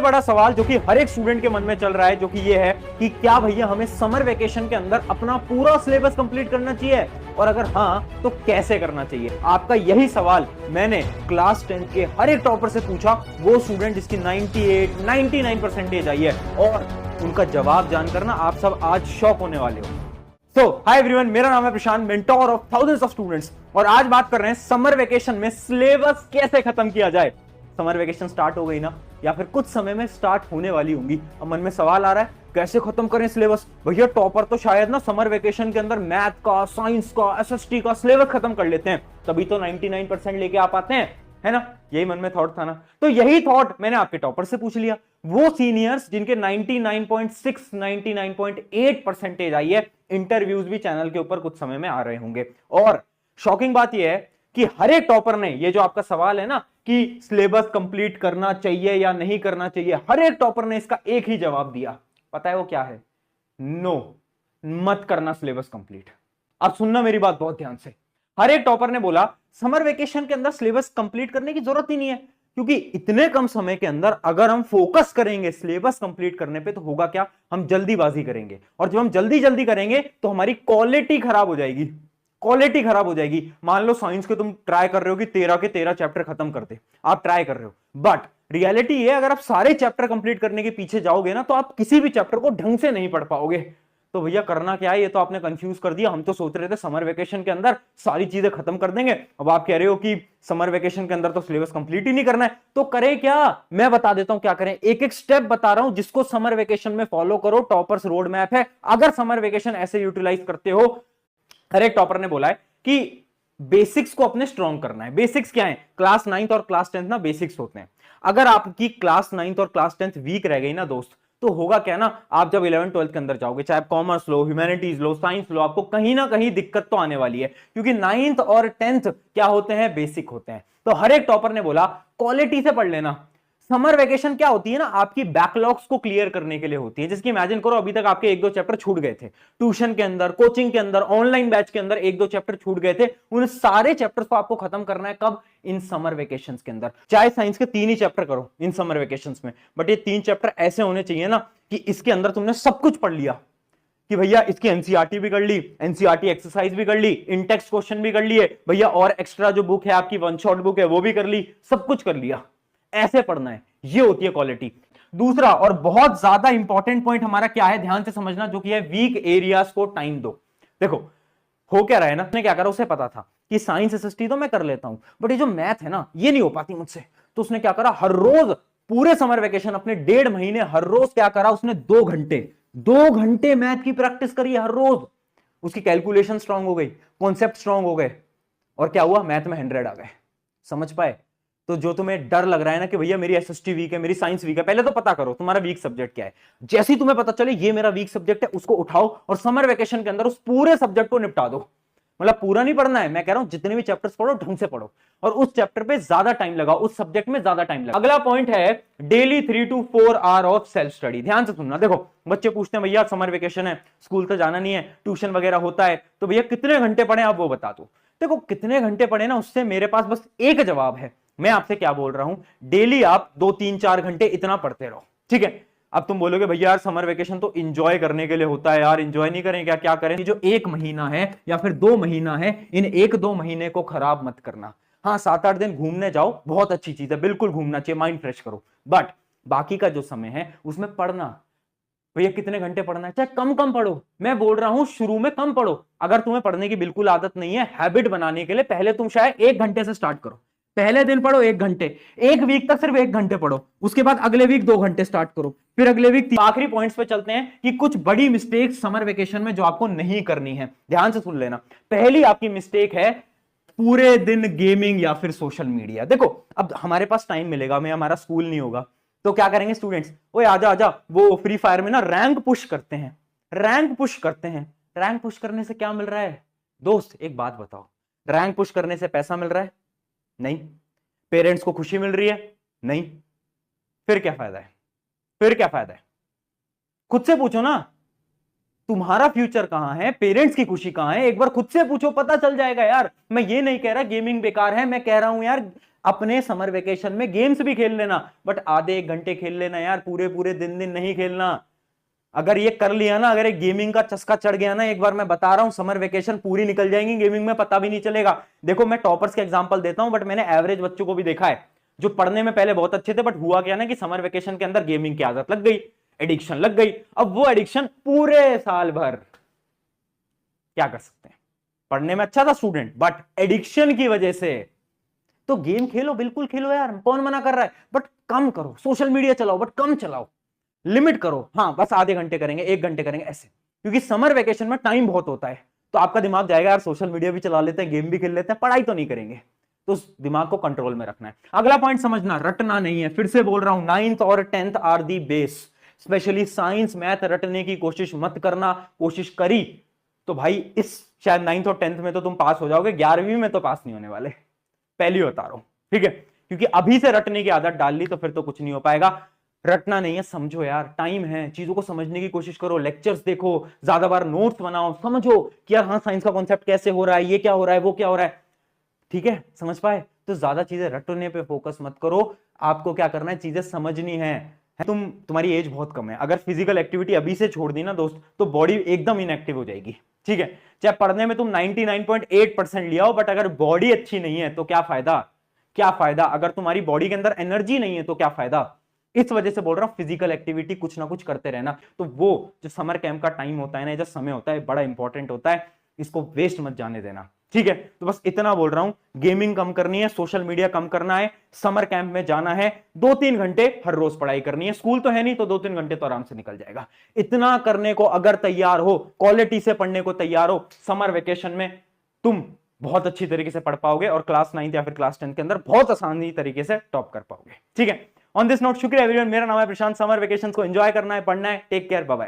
बड़ा सवाल जो कि हर एक स्टूडेंट के मन में चल रहा है, जो कि ये है कि क्या भैया हमें समर वेकेशन के अंदर अपना पूरा सिलेबस कंप्लीट करना चाहिए, और अगर हाँ तो कैसे करना चाहिए। आपका यही सवाल मैंने क्लास 10 के हर एक टॉपर से पूछा, वो स्टूडेंट जिसकी 98 99 परसेंटेज आई है, और उनका जवाब जानकर ना आप सब आज शॉक होने वाले हो। सो हाय एवरीवन, मेरा नाम है Prashant, mentor of thousands of students, और आज बात कर रहे हैं समर वेकेशन में सिलेबस कैसे खत्म किया जाए। समर वेकेशन स्टार्ट हो गई ना, या फिर कुछ समय में स्टार्ट होने वाली होंगी। अब मन में सवाल आ रहा है कैसे खत्म करें सिलेबस। भैया टॉपर तो शायद ना समर वेकेशन के अंदर मैथ का, साइंस का, एसएसटी का सिलेबस खत्म कर लेते हैं, तभी तो 99% लेके आ पाते हैं, है ना। यही मन में थॉट था ना, तो यही थॉट मैंने आपके टॉपर से पूछ लिया। वो सीनियर्स जिनके 99.6 99.8 परसेंटेज आई है, इंटरव्यूज भी चैनल के ऊपर कुछ समय में आ रहे होंगे। और शॉकिंग बात यह है कि हर एक टॉपर ने ये जो आपका सवाल है ना कि सिलेबस कंप्लीट करना चाहिए या नहीं करना चाहिए, हर एक टॉपर ने इसका एक ही जवाब दिया। पता है वो क्या है? नो, मत करना सिलेबस कंप्लीट। अब सुनना मेरी बात बहुत ध्यान से। हर एक टॉपर ने बोला समर वेकेशन के अंदर सिलेबस कंप्लीट करने की जरूरत ही नहीं है, क्योंकि इतने कम समय के अंदर अगर हम फोकस करेंगे सिलेबस कंप्लीट करने पे तो होगा क्या, हम जल्दीबाजी करेंगे, और जब हम जल्दी जल्दी करेंगे तो हमारी क्वालिटी खराब हो जाएगी। क्वालिटी खराब हो जाएगी। मान लो साइंस के तुम ट्राई कर रहे हो कि 13 के 13 चैप्टर खत्म कर दे, आप ट्राई कर रहे हो, बट रियलिटी ये अगर आप सारे चैप्टर कंप्लीट करने के पीछे जाओगे ना तो आप किसी भी चैप्टर को ढंग से नहीं पढ़ पाओगे। तो भैया करना क्या है, ये तो आपने कंफ्यूज कर दिया। हम तो सोच रहे थे समर वेकेशन के अंदर सारी चीजें खत्म कर देंगे, अब आप कह रहे हो कि समर वेकेशन के अंदर तो सिलेबस कंप्लीट ही नहीं करना है। तो करें क्या, मैं बता देता हूं क्या करें। एक एक स्टेप बता रहा हूं जिसको समर वेकेशन में फॉलो करो। टॉपर्स रोड मैप है, अगर समर वेकेशन ऐसे यूटिलाइज करते हो। हर एक टॉपर ने बोला है कि बेसिक्स को अपने स्ट्रॉन्ग करना है। बेसिक्स क्या है? क्लास 9th और क्लास 10th ना बेसिक्स होते हैं। अगर आपकी क्लास 9th और क्लास 10th वीक रह गई ना दोस्त, तो होगा क्या ना, आप जब 11th 12th के अंदर जाओगे, चाहे आप कॉमर्स लो, ह्यूमैनिटीज लो, साइंस लो, आपको कहीं ना कहीं दिक्कत तो आने वाली है, क्योंकि 9th और 10th क्या होते हैं? बेसिक होते हैं। तो हर एक टॉपर ने बोला क्वालिटी से पढ़ लेना। समर वेकेशन क्या होती है ना, आपकी बैकलॉग्स को क्लियर करने के लिए होती है। जिसकी इमेजिन करो अभी तक आपके एक दो चैप्टर छूट गए थे, ट्यूशन के अंदर, कोचिंग के अंदर, ऑनलाइन बैच के अंदर एक दो चैप्टर छूट गए थे। उन सारे चैप्टर्स को आपको खत्म करना है कब? इन समर वेकेशंस के अंदर। चाहे साइंस के 3 ही चैप्टर करो इन समर वेकेशंस में, बट ये 3 चैप्टर ऐसे होने चाहिए ना कि इसके अंदर तुमने सब कुछ पढ़ लिया, कि भैया इसकी एनसीईआरटी भी कर ली, एनसीईआरटी एक्सरसाइज भी कर ली, इनटेक्स्ट क्वेश्चन भी कर लिए भैया, और एक्स्ट्रा जो बुक है आपकी वन शॉट बुक है वो भी कर ली, सब कुछ कर लिया। ऐसे पढ़ना है, ये होती है क्वालिटी। दूसरा और बहुत ज्यादा इंपॉर्टेंट पॉइंट हमारा क्या है, ध्यान से समझना, जो कि है वीक एरियाज को टाइम दो। देखो हो क्या रहा है ना, उसने क्या करा, उसे पता था कि साइंस एसएसटी तो मैं कर लेता हूं, बट ये जो मैथ है ना ये नहीं हो पाती मुझसे। तो उसने क्या करा, हर रोज पूरे समर वेकेशन अपने 1.5 महीने हर रोज क्या करा, उसने 2 घंटे मैथ की प्रैक्टिस करी हर रोज। उसकी कैलकुलेशन स्ट्रांग हो गई, कॉन्सेप्ट स्ट्रांग हो गए, और क्या हुआ, मैथ में 100 आ गए। समझ पाए? तो जो तुम्हें डर लग रहा है ना कि भैया मेरी एसएसटी वीक है, मेरी साइंस वीक है, पहले तो पता करो तुम्हारा वीक सब्जेक्ट क्या है। जैसे ही तुम्हें पता चले ये मेरा वीक सब्जेक्ट है, उसको उठाओ और समर वेकेशन के अंदर उस पूरे सब्जेक्ट को निपटा दो। मतलब पूरा नहीं पढ़ना है, मैं कह रहा हूं जितने भी चैप्टर्स पढ़ो ढंग से पढ़ो, और उस चैप्टर पे ज्यादा टाइम लगाओ, उस सब्जेक्ट में ज्यादा टाइम लगाओ। अगला पॉइंट है daily 3 to 4 hour of self study. ध्यान से सुनना। देखो बच्चे पूछते हैं भैया समर वेकेशन है, स्कूल तो जाना नहीं है, ट्यूशन वगैरह होता है, तो भैया कितने घंटे पढ़े आप वो बता दो। देखो कितने घंटे पढ़े ना, उससे मेरे पास बस एक जवाब है। मैं आपसे क्या बोल रहा हूं, डेली आप 2 3 4 घंटे इतना पढ़ते रहो, ठीक है। अब तुम बोलोगे भैया यार समर वेकेशन तो एंजॉय करने के लिए होता है यार, एंजॉय नहीं करें क्या? क्या करें? जो 1 महीना है या फिर 2 महीना है, इन 1 2 महीने को खराब मत करना। हाँ 7 8 दिन घूमने जाओ, बहुत अच्छी चीज है, बिल्कुल घूमना चाहिए, माइंड फ्रेश करो, बट बाकी का जो समय है उसमें पढ़ना। भैया कितने घंटे पढ़ना है? चाहे कम कम पढ़ो, मैं बोल रहा हूं शुरू में कम पढ़ो। अगर तुम्हें पढ़ने की बिल्कुल आदत नहीं है, हैबिट बनाने के लिए पहले तुम शायद 1 घंटे से स्टार्ट करो। पहले दिन पढ़ो 1 घंटे, 1 वीक तक सिर्फ 1 घंटे पढ़ो, उसके बाद अगले वीक 2 घंटे स्टार्ट करो, फिर अगले वीक। आखिरी पॉइंट्स पे चलते हैं कि कुछ बड़ी मिस्टेक समर वेकेशन में जो आपको नहीं करनी है, ध्यान से सुन लेना। पहली आपकी मिस्टेक है पूरे दिन गेमिंग या फिर सोशल मीडिया। देखो अब हमारे पास टाइम मिलेगा, मैं हमारा स्कूल नहीं होगा, तो क्या करेंगे स्टूडेंट्स, ओए आजा आजा, वो फ्री फायर में ना रैंक पुश करते हैं, रैंक पुश करते हैं। रैंक पुश करने से क्या मिल रहा है दोस्त, एक बात बताओ, रैंक पुश करने से पैसा मिल रहा है? नहीं। पेरेंट्स को खुशी मिल रही है? नहीं। फिर क्या फायदा है? फिर क्या फायदा है? खुद से पूछो ना, तुम्हारा फ्यूचर कहां है, पेरेंट्स की खुशी कहां है, एक बार खुद से पूछो, पता चल जाएगा यार। मैं ये नहीं कह रहा गेमिंग बेकार है, मैं कह रहा हूं यार अपने समर वेकेशन में गेम्स भी खेल लेना, बट आधे 1 घंटे खेल लेना यार, पूरे पूरे दिन दिन नहीं खेलना। अगर ये कर लिया ना, अगर एक गेमिंग का चस्का चढ़ गया ना एक बार, मैं बता रहा हूं समर वेकेशन पूरी निकल जाएंगी गेमिंग में, पता भी नहीं चलेगा। देखो मैं टॉपर्स के एग्जांपल देता हूं, बट मैंने एवरेज बच्चों को भी देखा है जो पढ़ने में पहले बहुत अच्छे थे, बट हुआ क्या ना कि समर वेकेशन के अंदर गेमिंग की आदत लग गई, एडिक्शन लग गई। अब वो एडिक्शन पूरे साल भर, क्या कर सकते हैं, पढ़ने में अच्छा था स्टूडेंट बट एडिक्शन की वजह से। तो गेम खेलो, बिल्कुल खेलो यार, कौन मना कर रहा है, बट कम करो। सोशल मीडिया चलाओ बट कम चलाओ, लिमिट करो। हाँ बस आधे घंटे करेंगे, 1 घंटे करेंगे ऐसे, क्योंकि समर वेकेशन में टाइम बहुत होता है। तो आपका दिमाग जाएगा यार सोशल मीडिया भी चला लेते हैं, गेम भी खेल लेते हैं, पढ़ाई तो नहीं करेंगे। तो उस दिमाग को कंट्रोल में रखना है। अगला पॉइंट समझना, रटना नहीं है। फिर से बोल रहा हूं, 9th और 10th are the base. Specially science math रटने की कोशिश मत करना। कोशिश करी तो भाई इस शायद 9th और 10th में तो तुम पास हो जाओगे, 11वीं में तो पास नहीं होने वाले, पहली बता रहा हूं, ठीक है। क्योंकि अभी से रटने की आदत डाल ली तो फिर तो कुछ नहीं हो पाएगा। रटना नहीं है, समझो यार, टाइम है, चीजों को समझने की कोशिश करो, लेक्चर्स देखो, ज्यादा बार नोट्स बनाओ, समझो कि यार हाँ साइंस का कॉन्सेप्ट कैसे हो रहा है, ये क्या हो रहा है, वो क्या हो रहा है, ठीक है, समझ पाए। तो ज्यादा चीजें रटने पे फोकस मत करो। आपको क्या करना है, चीजें समझनी है। तुम्हारी एज बहुत कम है, अगर फिजिकल एक्टिविटी अभी से छोड़ दी ना दोस्त, तो बॉडी एकदम इनएक्टिव हो जाएगी, ठीक है। चाहे पढ़ने में तुम 99.8% लिया हो, बट अगर बॉडी अच्छी नहीं है तो क्या फायदा, क्या फायदा। अगर तुम्हारी बॉडी के अंदर एनर्जी नहीं है तो क्या फायदा। इस वजह से बोल रहा हूं फिजिकल एक्टिविटी कुछ ना कुछ करते रहना। तो वो जो समर कैंप का टाइम होता है ना, जो समय होता है, बड़ा इंपॉर्टेंट होता है, इसको वेस्ट मत जाने देना, ठीक है। तो बस इतना बोल रहा हूं, गेमिंग कम करनी है, सोशल मीडिया कम करना है, समर कैंप में जाना है, 2-3 घंटे हर रोज पढ़ाई करनी है। स्कूल तो है नहीं तो 2-3 घंटे तो आराम से निकल जाएगा। इतना करने को अगर तैयार हो, क्वालिटी से पढ़ने को तैयार हो, समर वेकेशन में तुम बहुत अच्छी तरीके से पढ़ पाओगे और क्लास 9th या फिर क्लास 10th के अंदर बहुत आसानी तरीके से टॉप कर पाओगे, ठीक है। ऑन दिस नोट, शुक्रिया एवरीवन, मेरा नाम है प्रशांत। समर वेकेशन को एंजॉय करना है, पढ़ना है, टेक केयर, बाय बाय।